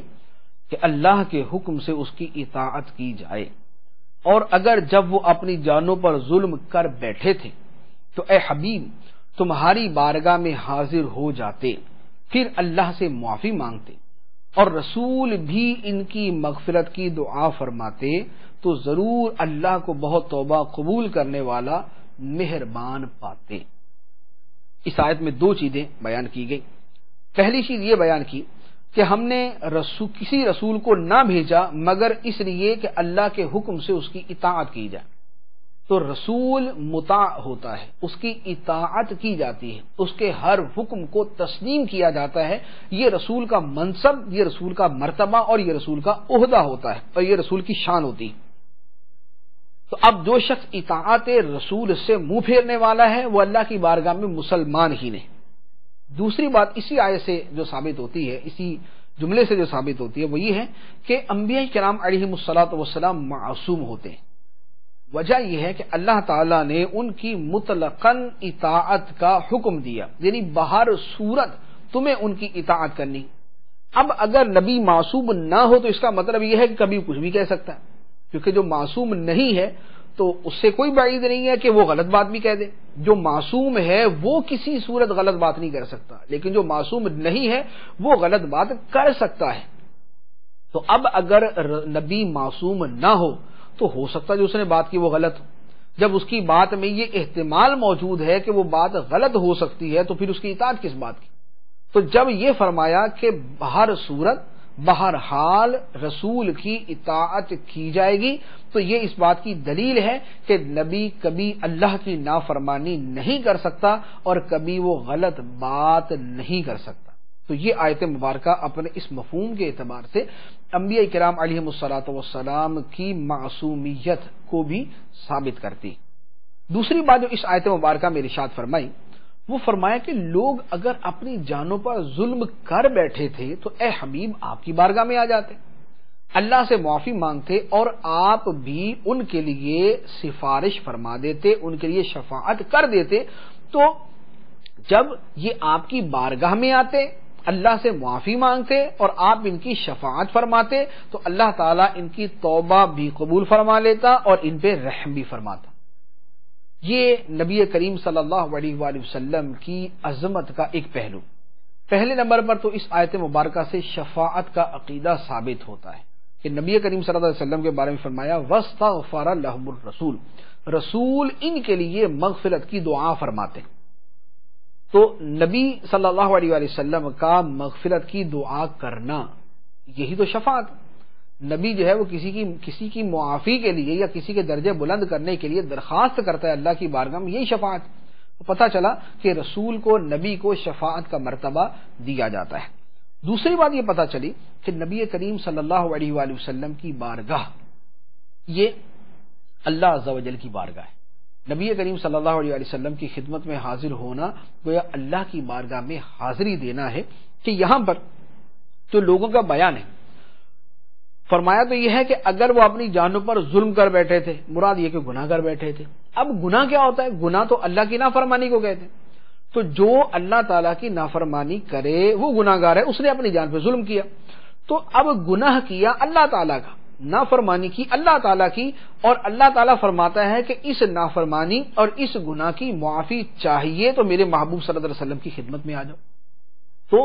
کہ اللہ کے حکم سے اس کی اطاعت کی جائے، اور اگر جب وہ اپنی جانوں پر ظلم کر بیٹھے تھے تو اے حبیب تمہاری بارگاہ میں حاضر ہو جاتے، پھر اللہ سے معافی مانگتے اور رسول بھی ان کی مغفرت کی دعا فرماتے، تو ضرور اللہ کو بہت توبہ قبول کرنے والا مہربان پاتے۔ اس آیت میں دو چیزیں بیان کی گئی۔ پہلی چیز یہ بیان کی کہ ہم نے کسی رسول کو نہ بھیجا مگر اس لیے کہ اللہ کے حکم سے اس کی اطاعت کی جائے، تو رسول مطاع ہوتا ہے، اس کی اطاعت کی جاتی ہے، اس کے ہر حکم کو تسلیم کیا جاتا ہے۔ یہ رسول کا منصب، یہ رسول کا مرتبہ اور یہ رسول کا عہدہ ہوتا ہے، اور یہ رسول کی شان ہوتی ہے۔ تو اب جو شخص اطاعت رسول سے منہ پھیرنے والا ہے وہ اللہ کی بارگاہ میں مسلمان ہی نہیں۔ دوسری بات اسی آیت سے جو ثابت ہوتی ہے، اسی جملے سے جو ثابت ہوتی ہے وہ یہ ہے کہ انبیاء کرام علیہم الصلاۃ والسلام معصوم ہوتے ہیں۔ وجہ یہ ہے کہ اللہ تعالیٰ نے ان کی مطلقاً اطاعت کا حکم دیا، یعنی بہر صورت تمہیں ان کی اطاعت کرنی۔ اب اگر نبی معصوم نہ ہو تو اس کا مطلب یہ ہے کہ کبھی کچھ بھی کہہ سکتا ہے، کیونکہ جو معصوم نہیں ہے تو اس سے کوئی بعید نہیں ہے کہ وہ غلط بات بھی کہہ دے۔ جو معصوم ہے وہ کسی صورت غلط بات نہیں کر سکتا، لیکن جو معصوم نہیں ہے وہ غلط بات کر سکتا ہے۔ تو اب اگر نبی معصوم نہ ہو تو سکتا ہے جو اس نے بات کی وہ غلط ہو۔ جب اس کی بات میں یہ احتمال موجود ہے کہ وہ بات غلط ہو سکتی ہے تو پھر اس کی اطاعت کس بات کی؟ تو جب یہ فرمایا کہ بہر صورت بہرحال رسول کی اطاعت کی جائے گی، تو یہ اس بات کی دلیل ہے کہ نبی کبھی اللہ کی نافرمانی نہیں کر سکتا اور کبھی وہ غلط بات نہیں کر سکتا۔ تو یہ آیت مبارکہ اپنے اس مفہوم کے اعتبار سے انبیاء کرام علیہم الصلاۃ والسلام کی معصومیت کو بھی ثابت کرتی۔ دوسری بات جو اس آیت مبارکہ میں ارشاد فرمائی وہ فرمایا کہ لوگ اگر اپنی جانوں پر ظلم کر بیٹھے تھے تو اے حبیب آپ کی بارگاہ میں آ جاتے، اللہ سے معافی مانگتے اور آپ بھی ان کے لیے سفارش فرما دیتے، ان کے لیے شفاعت کر دیتے۔ تو جب یہ آپ کی بارگاہ میں آتے، اللہ سے معافی مانگتے اور آپ ان کی شفاعت فرماتے تو اللہ تعالیٰ ان کی توبہ بھی قبول فرما لیتا اور ان پہ رحم بھی فرماتا۔ یہ نبی کریم صلی اللہ علیہ وآلہ وسلم کی عظمت کا ایک پہلو۔ پہلے نمبر پر تو اس آیت مبارکہ سے شفاعت کا عقیدہ ثابت ہوتا ہے کہ نبی کریم صلی اللہ علیہ وسلم کے بارے میں فرمایا وَاسْتَغْفَرَ لَهُمُ الرَّسُولُ، رسول ان کے لیے مغفرت کی دعا فرماتے۔ تو نبی صلی اللہ علیہ وآلہ وسلم کا مغفرت کی دعا کرنا یہی تو شفاعت۔ نبی جو ہے وہ کسی کی معافی کے لیے یا کسی کے درجے بلند کرنے کے لیے درخواست کرتا ہے اللہ کی بارگاہ میں، یہی شفاعت۔ تو پتہ چلا کہ رسول کو، نبی کو شفاعت کا مرتبہ دیا جاتا ہے۔ دوسری بات یہ پتہ چلی کہ نبی کریم صلی اللہ علیہ وآلہ وسلم کی بارگاہ یہ اللہ عز و جل کی بارگاہ ہے۔ نبی کریم صلی اللہ علیہ وسلم کی خدمت میں حاضر ہونا گویا اللہ کی بارگاہ میں حاضری دینا ہے کہ یہاں پر جو لوگوں کا بیان ہے فرمایا تو یہ ہے کہ اگر وہ اپنی جانوں پر ظلم کر بیٹھے تھے، مراد یہ کہ گناہ کر بیٹھے تھے۔ اب گناہ کیا ہوتا ہے؟ گناہ تو اللہ کی نافرمانی کو کہتے ہیں۔ تو جو اللہ تعالیٰ کی نافرمانی کرے وہ گناہ گار ہے، اس نے اپنی جان پہ ظلم کیا۔ تو اب گناہ کیا اللہ تعالیٰ کا، نافرمانی کی اللہ تعالیٰ کی، اور اللہ تعالیٰ فرماتا ہے کہ اس نافرمانی اور اس گناہ کی معافی چاہیے تو میرے محبوب صلی اللہ علیہ وسلم کی خدمت میں آ جاؤ۔ تو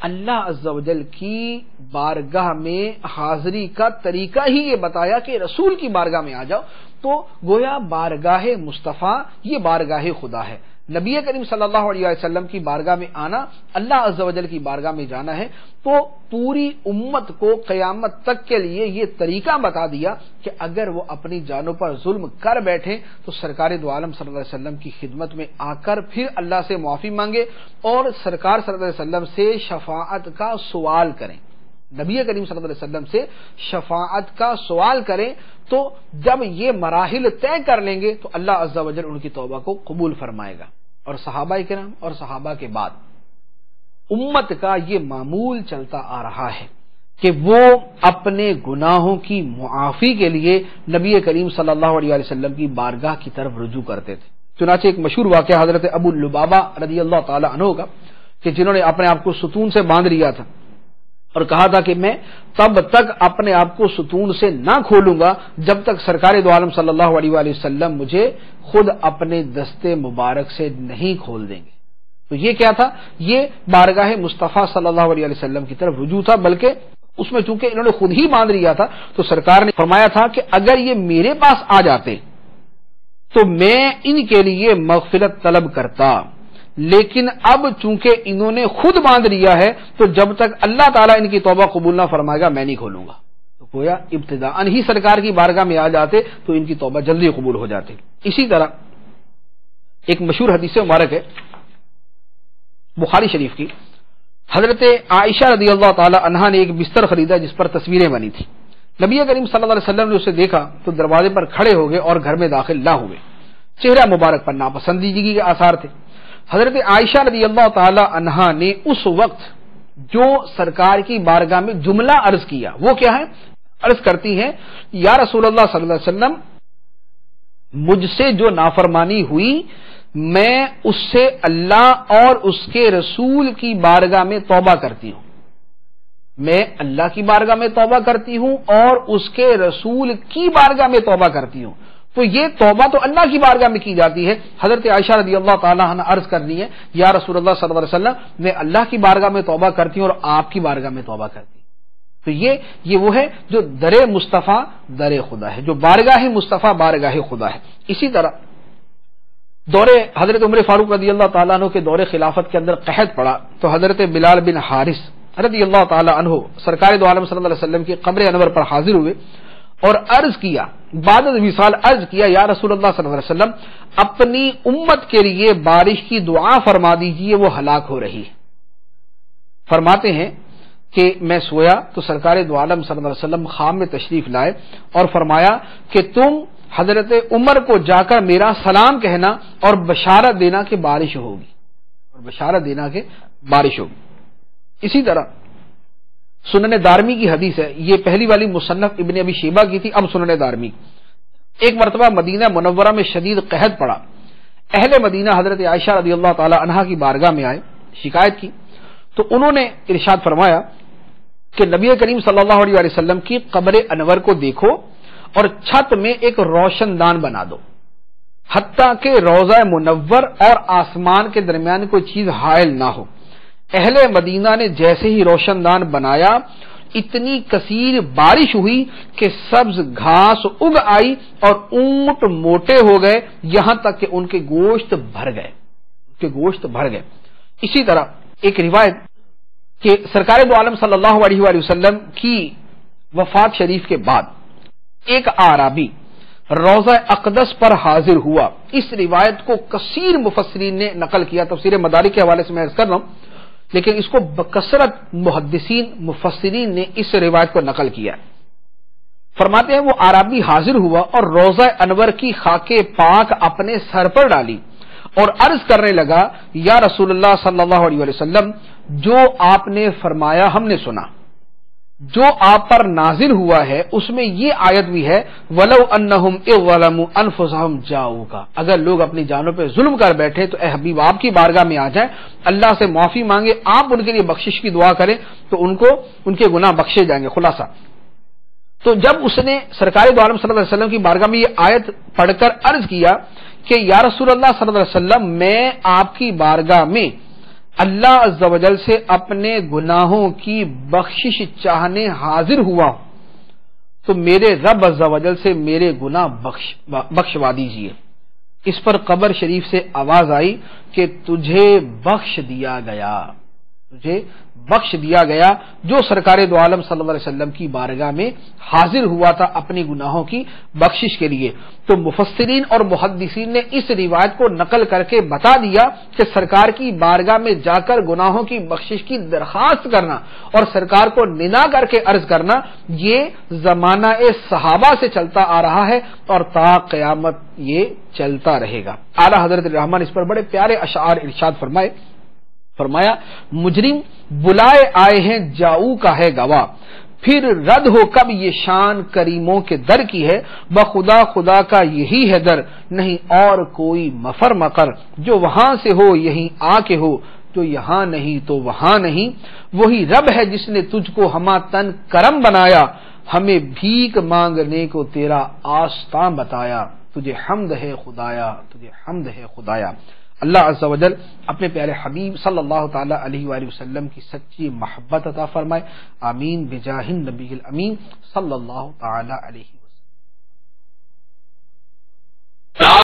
اللہ عز و جل کی بارگاہ میں حاضری کا طریقہ ہی یہ بتایا کہ رسول کی بارگاہ میں آ جاؤ۔ تو گویا بارگاہ مصطفیٰ یہ بارگاہ خدا ہے۔ نبی کریم صلی اللہ علیہ وسلم کی بارگاہ میں آنا اللہ عز و جل کی بارگاہ میں جانا ہے۔ تو پوری امت کو قیامت تک کے لیے یہ طریقہ بتا دیا کہ اگر وہ اپنی جانوں پر ظلم کر بیٹھے تو سرکار دو عالم صلی اللہ علیہ وسلم کی خدمت میں آ کر پھر اللہ سے معافی مانگے اور سرکار صلی اللہ علیہ وسلم سے شفاعت کا سوال کریں، نبی کریم صلی اللہ علیہ وسلم سے شفاعت کا سوال کریں۔ تو جب یہ مراحل طے کر لیں گے تو اللہ عز و جل ان کی توبہ کو قبول فرمائے گا۔ اور صحابہ کرام اور صحابہ کے بعد امت کا یہ معمول چلتا آ رہا ہے کہ وہ اپنے گناہوں کی معافی کے لیے نبی کریم صلی اللہ علیہ وسلم کی بارگاہ کی طرف رجوع کرتے تھے۔ چنانچہ ایک مشہور واقعہ حضرت ابو لبابہ رضی اللہ تعالی عنہ کا کہ جنہوں نے اپنے آپ کو ستون سے باندھ لیا تھا اور کہا تھا کہ میں تب تک اپنے آپ کو ستون سے نہ کھولوں گا جب تک سرکار دو عالم صلی اللہ علیہ وآلہ وسلم مجھے خود اپنے دستے مبارک سے نہیں کھول دیں گے۔ تو یہ کیا تھا؟ یہ بارگاہ مصطفیٰ صلی اللہ علیہ وسلم کی طرف رجوع تھا، بلکہ اس میں چونکہ انہوں نے خود ہی مان لیا تھا تو سرکار نے فرمایا تھا کہ اگر یہ میرے پاس آ جاتے تو میں ان کے لیے مغفرت طلب کرتا، لیکن اب چونکہ انہوں نے خود باندھ لیا ہے تو جب تک اللہ تعالیٰ ان کی توبہ قبول نہ فرمائے گا میں نہیں کھولوں گا۔ تو گویا ابتداءً ہی سرکار کی بارگاہ میں آ جاتے تو ان کی توبہ جلدی قبول ہو جاتی۔ اسی طرح ایک مشہور حدیث مبارک ہے بخاری شریف کی، حضرت عائشہ رضی اللہ تعالی عنہا نے ایک بستر خریدا جس پر تصویریں بنی تھی۔ نبی کریم صلی اللہ علیہ وسلم نے اسے دیکھا تو دروازے پر کھڑے ہو گئے اور گھر میں داخل نہ ہوئے۔ چہرہ مبارک پر ناپسندیدگی کے آثار تھے۔ حضرت عائشہ رضی اللہ تعالی عنہا نے اس وقت جو سرکار کی بارگاہ میں جملہ عرض کیا وہ کیا ہے؟ عرض کرتی ہیں یا رسول اللہ صلی اللہ علیہ وسلم، مجھ سے جو نافرمانی ہوئی میں اس سے اللہ اور اس کے رسول کی بارگاہ میں توبہ کرتی ہوں، میں اللہ کی بارگاہ میں توبہ کرتی ہوں اور اس کے رسول کی بارگاہ میں توبہ کرتی ہوں۔ تو یہ توبہ تو اللہ کی بارگاہ میں کی جاتی ہے۔ حضرت عائشہ رضی اللہ تعالیٰ عنہ عرض کر دی ہے یا رسول اللہ صلی اللہ علیہ وسلم، میں اللہ کی بارگاہ میں توبہ کرتی ہوں اور آپ کی بارگاہ میں توبہ کرتی ہوں۔ تو یہ وہ ہے جو در مصطفیٰ در خدا ہے، جو بارگاہ مصطفیٰ بارگاہ خدا ہے۔ اسی طرح دور حضرت عمر فاروق رضی اللہ تعالیٰ عنہ کے دور خلافت کے اندر قحط پڑا تو حضرت بلال بن حارث رضی اللہ تعالیٰ عنہ سرکار دو عالم صلی اللہ علیہ وسلم کی قبر انور پر حاضر ہوئے اور عرض کیا، بعد وصال عرض کیا یا رسول اللہ صلی اللہ علیہ وسلم، اپنی امت کے لیے بارش کی دعا فرما دیجئے، وہ ہلاک ہو رہی ہے۔ فرماتے ہیں کہ میں سویا تو سرکار دو عالم صلی اللہ علیہ وسلم خواب میں تشریف لائے اور فرمایا کہ تم حضرت عمر کو جا کر میرا سلام کہنا اور بشارت دینا کہ بارش ہوگی، اور بشارت دینا کہ بارش ہوگی۔ اسی طرح سنن دارمی کی حدیث ہے، یہ پہلی والی مصنف ابن ابی شیبہ کی تھی، اب سنن دارمی۔ ایک مرتبہ مدینہ منورہ میں شدید قحط پڑا، اہل مدینہ حضرت عائشہ رضی اللہ تعالی عنہا کی بارگاہ میں آئے، شکایت کی تو انہوں نے ارشاد فرمایا کہ نبی کریم صلی اللہ علیہ وسلم کی قبر انور کو دیکھو اور چھت میں ایک روشن دان بنا دو، حتیٰ کہ روضہ منور اور آسمان کے درمیان کوئی چیز حائل نہ ہو۔ اہل مدینہ نے جیسے ہی روشن دان بنایا اتنی کثیر بارش ہوئی کہ سبز گھاس اگ آئی اور اونٹ موٹے ہو گئے، یہاں تک کہ ان کے گوشت بھر گئے۔ اسی طرح ایک روایت کہ سرکار دو عالم صلی اللہ علیہ وآلہ وسلم کی وفات شریف کے بعد ایک اعرابی روضہ اقدس پر حاضر ہوا۔ اس روایت کو کثیر مفسرین نے نقل کیا، تفسیر مدارک کے حوالے سے میں عرض کر رہا ہوں، لیکن اس کو بکثرت محدثین مفسرین نے اس روایت کو نقل کیا۔ فرماتے ہیں وہ اعرابی حاضر ہوا اور روضہ انور کی خاک پاک اپنے سر پر ڈالی اور عرض کرنے لگا یا رسول اللہ صلی اللہ علیہ وسلم، جو آپ نے فرمایا ہم نے سنا، جو آپ پر نازل ہوا ہے اس میں یہ آیت بھی ہے وَلَوْ أَنَّهُمْ إِذْ ظَلَمُوا أَنفُسَهُمْ جَاءُوكَ، اگر لوگ اپنی جانوں پہ ظلم کر بیٹھے تو اے حبیب آپ کی بارگاہ میں آ جائیں، اللہ سے معافی مانگے، آپ ان کے لیے بخشش کی دعا کریں تو ان کو ان کے گناہ بخشے جائیں گے۔ خلاصہ تو جب اس نے سرکار دو عالم صلی اللہ علیہ وسلم کی بارگاہ میں یہ آیت پڑھ کر عرض کیا کہ یا رسول اللہ صلی اللہ علیہ وسلم، میں آپ کی بارگاہ میں اللہ عز و جل سے اپنے گناہوں کی بخشش چاہنے حاضر ہوا ہوں، تو میرے رب عز و جل سے میرے گناہ بخشوا دیجیے۔ اس پر قبر شریف سے آواز آئی کہ تجھے بخش دیا گیا، تجھے بخش دیا گیا، جو سرکار دو عالم صلی اللہ علیہ وسلم کی بارگاہ میں حاضر ہوا تھا اپنی گناہوں کی بخشش کے لیے۔ تو مفسرین اور محدثین نے اس روایت کو نقل کر کے بتا دیا کہ سرکار کی بارگاہ میں جا کر گناہوں کی بخشش کی درخواست کرنا اور سرکار کو ندا کر کے عرض کرنا یہ زمانہ صحابہ سے چلتا آ رہا ہے اور تا قیامت یہ چلتا رہے گا۔ اعلیٰ حضرت الرحمن اس پر بڑے پیارے اشعار ارشاد فرمایا مجرم بلائے آئے ہیں جاؤ کا ہے گواہ، پھر رد ہو کب یہ شان کریموں کے در کی ہے، بخدا خدا کا یہی ہے در، نہیں اور کوئی مفر مقر، جو وہاں سے ہو یہیں آ کے ہو، جو یہاں نہیں تو وہاں نہیں، وہی رب ہے جس نے تجھ کو ہما تن کرم بنایا، ہمیں بھیک مانگنے کو تیرا آستاں بتایا، تجھے حمد ہے خدایا، تجھے حمد ہے خدایا۔ اللہ عز و جل اپنے پیارے حبیب صلی اللہ تعالی علیہ وآلہ وسلم کی سچی محبت عطا فرمائے، آمین بجاہ النبی الامین صلی اللہ تعالی علیہ وسلم۔